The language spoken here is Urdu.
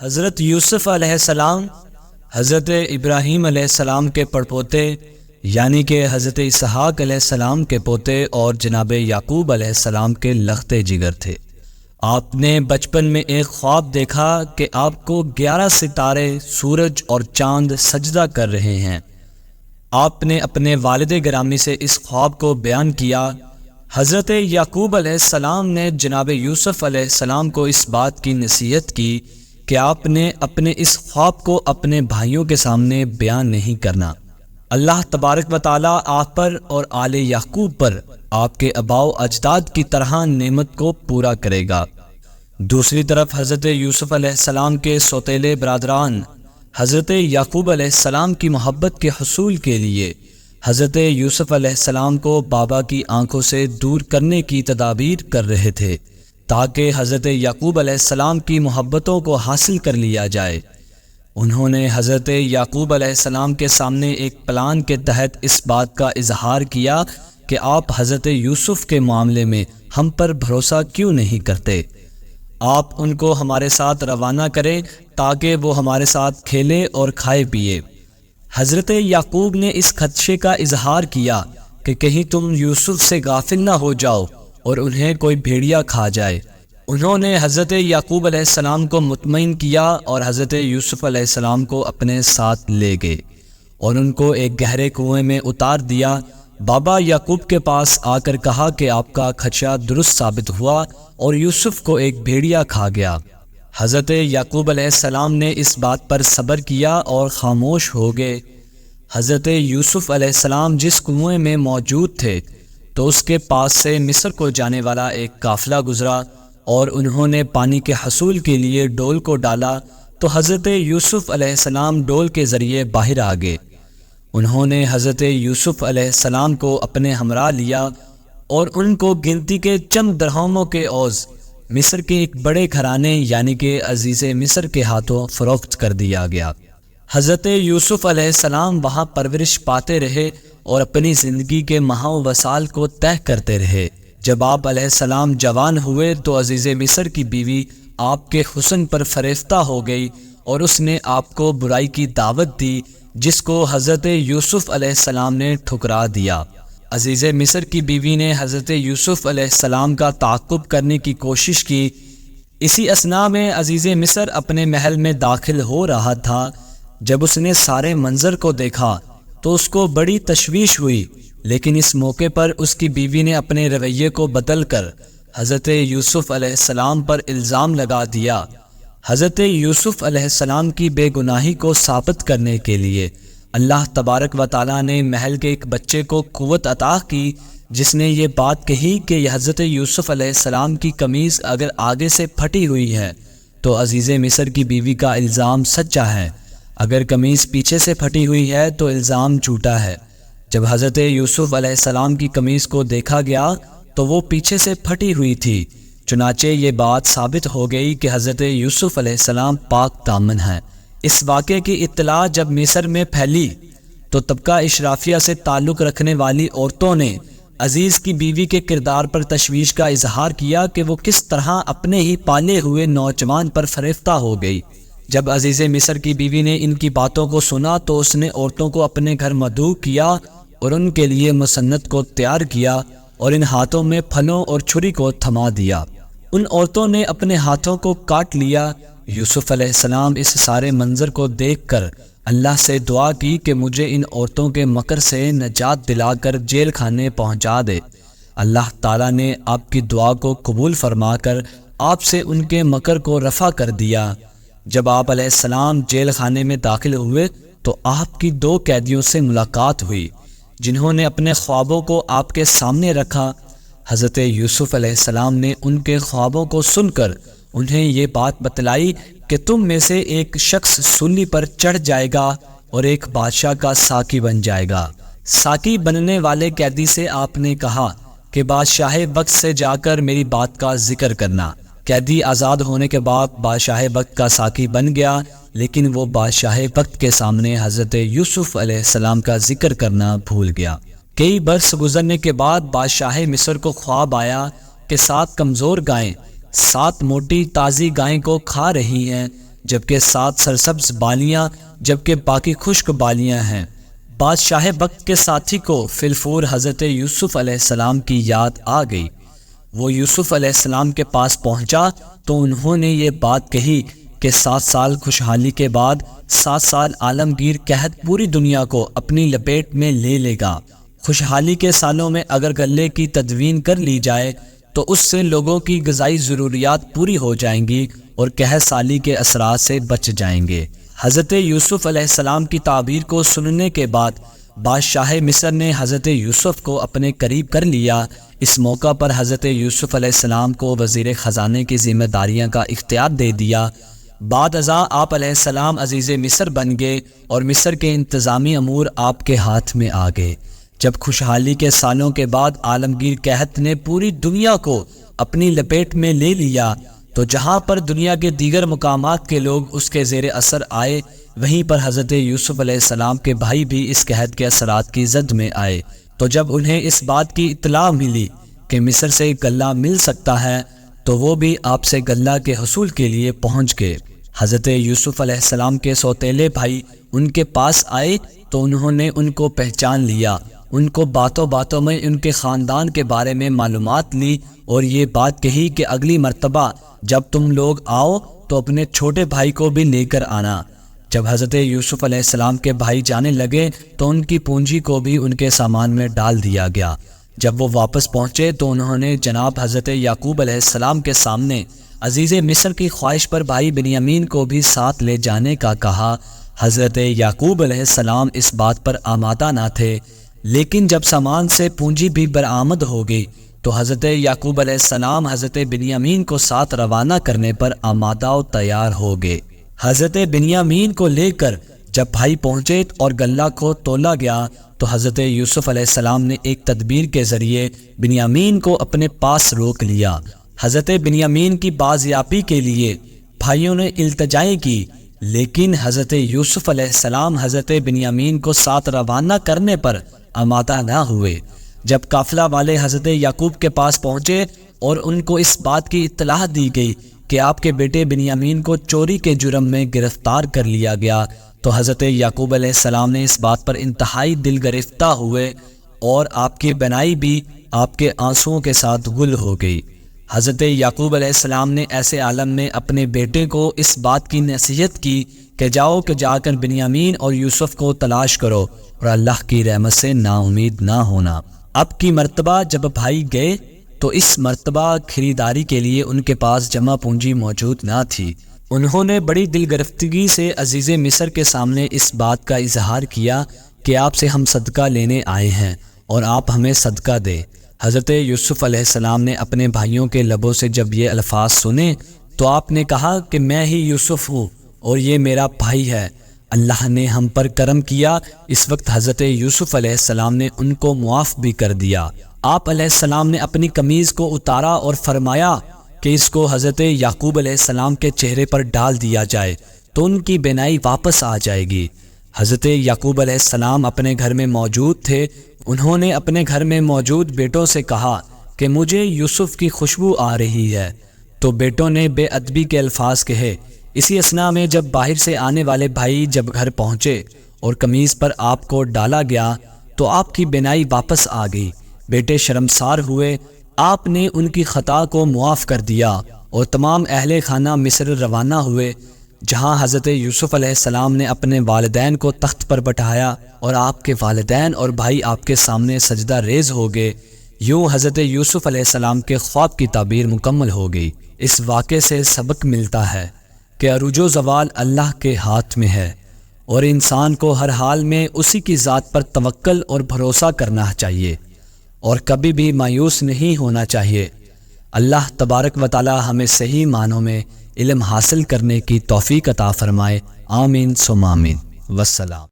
حضرت یوسف علیہ السلام حضرت ابراہیم علیہ السلام کے پڑپوتے یعنی کہ حضرت اسحاق علیہ السلام کے پوتے اور جناب یعقوب علیہ السلام کے لختے جگر تھے۔ آپ نے بچپن میں ایک خواب دیکھا کہ آپ کو 11 ستارے، سورج اور چاند سجدہ کر رہے ہیں۔ آپ نے اپنے والد گرامی سے اس خواب کو بیان کیا۔ حضرت یعقوب علیہ السلام نے جناب یوسف علیہ السلام کو اس بات کی نصیحت کی کہ آپ نے اپنے اس خواب کو اپنے بھائیوں کے سامنے بیان نہیں کرنا۔ اللہ تبارک و تعالیٰ آپ پر اور آل یعقوب پر آپ کے آباء و اجداد کی طرح نعمت کو پورا کرے گا۔ دوسری طرف حضرت یوسف علیہ السلام کے سوتیلے برادران حضرت یعقوب علیہ السلام کی محبت کے حصول کے لیے حضرت یوسف علیہ السلام کو بابا کی آنکھوں سے دور کرنے کی تدابیر کر رہے تھے تاکہ حضرت یعقوب علیہ السلام کی محبتوں کو حاصل کر لیا جائے۔ انہوں نے حضرت یعقوب علیہ السلام کے سامنے ایک پلان کے تحت اس بات کا اظہار کیا کہ آپ حضرت یوسف کے معاملے میں ہم پر بھروسہ کیوں نہیں کرتے؟ آپ ان کو ہمارے ساتھ روانہ کریں تاکہ وہ ہمارے ساتھ کھیلے اور کھائے پیے۔ حضرت یعقوب نے اس خدشے کا اظہار کیا کہ کہیں تم یوسف سے غافل نہ ہو جاؤ اور انہیں کوئی بھیڑیا کھا جائے۔ انہوں نے حضرت یعقوب علیہ السلام کو مطمئن کیا اور حضرت یوسف علیہ السلام کو اپنے ساتھ لے گئے اور ان کو ایک گہرے کنویں میں اتار دیا۔ بابا یعقوب کے پاس آ کر کہا کہ آپ کا خدشہ درست ثابت ہوا اور یوسف کو ایک بھیڑیا کھا گیا۔ حضرت یعقوب علیہ السلام نے اس بات پر صبر کیا اور خاموش ہو گئے۔ حضرت یوسف علیہ السلام جس کنویں میں موجود تھے تو اس کے پاس سے مصر کو جانے والا ایک قافلہ گزرا اور انہوں نے پانی کے حصول کے لیے ڈول کو ڈالا تو حضرت یوسف علیہ السلام ڈول کے ذریعے باہر آ گئے۔ انہوں نے حضرت یوسف علیہ السلام کو اپنے ہمراہ لیا اور ان کو گنتی کے چند درہموں کے عوض مصر کے ایک بڑے گھرانے یعنی کہ عزیز مصر کے ہاتھوں فروخت کر دیا گیا۔ حضرت یوسف علیہ السلام وہاں پرورش پاتے رہے اور اپنی زندگی کے ماہ و وصال کو طے کرتے رہے۔ جب آپ علیہ السلام جوان ہوئے تو عزیز مصر کی بیوی آپ کے حسن پر فریفتہ ہو گئی اور اس نے آپ کو برائی کی دعوت دی جس کو حضرت یوسف علیہ السلام نے ٹھکرا دیا۔ عزیز مصر کی بیوی نے حضرت یوسف علیہ السلام کا تعاقب کرنے کی کوشش کی۔ اسی اثناء میں عزیز مصر اپنے محل میں داخل ہو رہا تھا۔ جب اس نے سارے منظر کو دیکھا تو اس کو بڑی تشویش ہوئی، لیکن اس موقع پر اس کی بیوی نے اپنے رویے کو بدل کر حضرت یوسف علیہ السلام پر الزام لگا دیا۔ حضرت یوسف علیہ السلام کی بے گناہی کو ثابت کرنے کے لیے اللہ تبارک و تعالیٰ نے محل کے ایک بچے کو قوت عطا کی جس نے یہ بات کہی کہ حضرت یوسف علیہ السلام کی قمیض اگر آگے سے پھٹی ہوئی ہے تو عزیز مصر کی بیوی کا الزام سچا ہے، اگر قمیض پیچھے سے پھٹی ہوئی ہے تو الزام جھوٹا ہے۔ جب حضرت یوسف علیہ السلام کی قمیض کو دیکھا گیا تو وہ پیچھے سے پھٹی ہوئی تھی، چنانچہ یہ بات ثابت ہو گئی کہ حضرت یوسف علیہ السلام پاک دامن ہیں۔ اس واقعے کی اطلاع جب مصر میں پھیلی تو طبقہ اشرافیہ سے تعلق رکھنے والی عورتوں نے عزیز کی بیوی کے کردار پر تشویش کا اظہار کیا کہ وہ کس طرح اپنے ہی پالے ہوئے نوجوان پر فریفتہ ہو گئی۔ جب عزیز مصر کی بیوی نے ان کی باتوں کو سنا تو اس نے عورتوں کو اپنے گھر مدعو کیا اور ان کے لیے مسنت کو تیار کیا اور ان ہاتھوں میں پھلوں اور چھری کو تھما دیا۔ ان عورتوں نے اپنے ہاتھوں کو کاٹ لیا۔ یوسف علیہ السلام اس سارے منظر کو دیکھ کر اللہ سے دعا کی کہ مجھے ان عورتوں کے مکر سے نجات دلا کر جیل خانے پہنچا دے۔ اللہ تعالیٰ نے آپ کی دعا کو قبول فرما کر آپ سے ان کے مکر کو رفع کر دیا۔ جب آپ علیہ السلام جیل خانے میں داخل ہوئے تو آپ کی 2 قیدیوں سے ملاقات ہوئی جنہوں نے اپنے خوابوں کو آپ کے سامنے رکھا۔ حضرت یوسف علیہ السلام نے ان کے خوابوں کو سن کر انہیں یہ بات بتلائی کہ تم میں سے ایک شخص سولی پر چڑھ جائے گا اور ایک بادشاہ کا ساقی بن جائے گا۔ ساقی بننے والے قیدی سے آپ نے کہا کہ بادشاہ وقت سے جا کر میری بات کا ذکر کرنا۔ قیدی آزاد ہونے کے بعد بادشاہ وقت کا ساقی بن گیا، لیکن وہ بادشاہ وقت کے سامنے حضرت یوسف علیہ السلام کا ذکر کرنا بھول گیا۔ کئی برس گزرنے کے بعد بادشاہ مصر کو خواب آیا کہ 7 کمزور گائیں 7 موٹی تازی گائیں کو کھا رہی ہیں، جبکہ 7 سرسبز بالیاں جبکہ باقی خشک بالیاں ہیں۔ بادشاہ وقت کے ساتھی کو فی الفور حضرت یوسف علیہ السلام کی یاد آ گئی۔ وہ یوسف علیہ السلام کے پاس پہنچا تو انہوں نے یہ بات کہی کہ 7 سال خوشحالی کے بعد 7 سال عالمگیر قحط پوری دنیا کو اپنی لپیٹ میں لے لے گا۔ خوشحالی کے سالوں میں اگر غلے کی تدوین کر لی جائے تو اس سے لوگوں کی غذائی ضروریات پوری ہو جائیں گی اور قحط سالی کے اثرات سے بچ جائیں گے۔ حضرت یوسف علیہ السلام کی تعبیر کو سننے کے بعد بادشاہ مصر نے حضرت یوسف کو اپنے قریب کر لیا۔ اس موقع پر حضرت یوسف علیہ السلام کو وزیر خزانے کی ذمہ داریاں کا اختیار دے دیا۔ بعد ازاں آپ علیہ السلام عزیز مصر بن گئے اور مصر کے انتظامی امور آپ کے ہاتھ میں آ گئے۔ جب خوشحالی کے سالوں کے بعد عالمگیر قحط نے پوری دنیا کو اپنی لپیٹ میں لے لیا تو جہاں پر دنیا کے دیگر مقامات کے لوگ اس کے زیر اثر آئے، وہیں پر حضرت یوسف علیہ السلام کے بھائی بھی اس قحط کے اثرات کی زد میں آئے۔ تو جب انہیں اس بات کی اطلاع ملی کہ مصر سے غلہ مل سکتا ہے تو وہ بھی آپ سے غلہ کے حصول کے لیے پہنچ گئے۔ حضرت یوسف علیہ السلام کے سوتیلے بھائی ان کے پاس آئے تو انہوں نے ان کو پہچان لیا۔ ان کو باتوں باتوں میں ان کے خاندان کے بارے میں معلومات لی اور یہ بات کہی کہ اگلی مرتبہ جب تم لوگ آؤ تو اپنے چھوٹے بھائی کو بھی لے کر آنا۔ جب حضرت یوسف علیہ السلام کے بھائی جانے لگے تو ان کی پونجی کو بھی ان کے سامان میں ڈال دیا گیا۔ جب وہ واپس پہنچے تو انہوں نے جناب حضرت یعقوب علیہ السلام کے سامنے عزیز مصر کی خواہش پر بھائی بنیامین کو بھی ساتھ لے جانے کا کہا۔ حضرت یعقوب علیہ السلام اس بات پر آمادہ نہ تھے، لیکن جب سامان سے پونجی بھی برآمد ہو گئی تو حضرت یعقوب علیہ السلام حضرت بنیامین کو ساتھ روانہ کرنے پر آمادہ و تیار ہو گئے۔ حضرت بنیامین کو لے کر جب بھائی پہنچے اور غلہ کو تولا گیا تو حضرت یوسف علیہ السلام نے ایک تدبیر کے ذریعے بنیامین کو اپنے پاس روک لیا۔ حضرت بنیامین کی بازیابی کے لیے بھائیوں نے التجائیں کی، لیکن حضرت یوسف علیہ السلام حضرت بنیامین کو ساتھ روانہ کرنے پر آمادہ نہ ہوئے۔ جب قافلہ والے حضرت یعقوب کے پاس پہنچے اور ان کو اس بات کی اطلاع دی گئی کہ آپ کے بیٹے بنیامین کو چوری کے جرم میں گرفتار کر لیا گیا تو حضرت یعقوب علیہ السلام نے اس بات پر انتہائی دل گرفتہ ہوئے اور آپ کی بنائی بھی آپ کے آنسوؤں کے ساتھ گل ہو گئی۔ حضرت یعقوب علیہ السلام نے ایسے عالم میں اپنے بیٹے کو اس بات کی نصیحت کی کہ جا کر بنیامین اور یوسف کو تلاش کرو اور اللہ کی رحمت سے نا امید نہ ہونا۔ اب کی مرتبہ جب بھائی گئے تو اس مرتبہ خریداری کے لیے ان کے پاس جمع پونجی موجود نہ تھی۔ انہوں نے بڑی دل گرفتگی سے عزیز مصر کے سامنے اس بات کا اظہار کیا کہ آپ سے ہم صدقہ لینے آئے ہیں اور آپ ہمیں صدقہ دیں۔ حضرت یوسف علیہ السلام نے اپنے بھائیوں کے لبوں سے جب یہ الفاظ سنے تو آپ نے کہا کہ میں ہی یوسف ہوں اور یہ میرا بھائی ہے، اللہ نے ہم پر کرم کیا۔ اس وقت حضرت یوسف علیہ السلام نے ان کو معاف بھی کر دیا۔ آپ علیہ السلام نے اپنی قمیض کو اتارا اور فرمایا کہ اس کو حضرت یعقوب علیہ السلام کے چہرے پر ڈال دیا جائے تو ان کی بینائی واپس آ جائے گی۔ حضرت یعقوب علیہ السلام اپنے گھر میں موجود تھے۔ انہوں نے اپنے گھر میں موجود بیٹوں سے کہا کہ مجھے یوسف کی خوشبو آ رہی ہے، تو بیٹوں نے بے ادبی کے الفاظ کہے۔ اسی اثناء میں جب باہر سے آنے والے بھائی جب گھر پہنچے اور قمیض پر آپ کو ڈالا گیا تو آپ کی بینائی واپس آ گئی۔ بیٹے شرمسار ہوئے، آپ نے ان کی خطا کو معاف کر دیا اور تمام اہل خانہ مصر روانہ ہوئے، جہاں حضرت یوسف علیہ السلام نے اپنے والدین کو تخت پر بٹھایا اور آپ کے والدین اور بھائی آپ کے سامنے سجدہ ریز ہو گئے۔ یوں حضرت یوسف علیہ السلام کے خواب کی تعبیر مکمل ہو گئی۔ اس واقعے سے سبق ملتا ہے کہ عروج و زوال اللہ کے ہاتھ میں ہے اور انسان کو ہر حال میں اسی کی ذات پر توکل اور بھروسہ کرنا چاہیے اور کبھی بھی مایوس نہیں ہونا چاہیے۔ اللہ تبارک و تعالی ہمیں صحیح معنوں میں علم حاصل کرنے کی توفیق عطا فرمائے۔ آمین ثم آمین۔ والسلام۔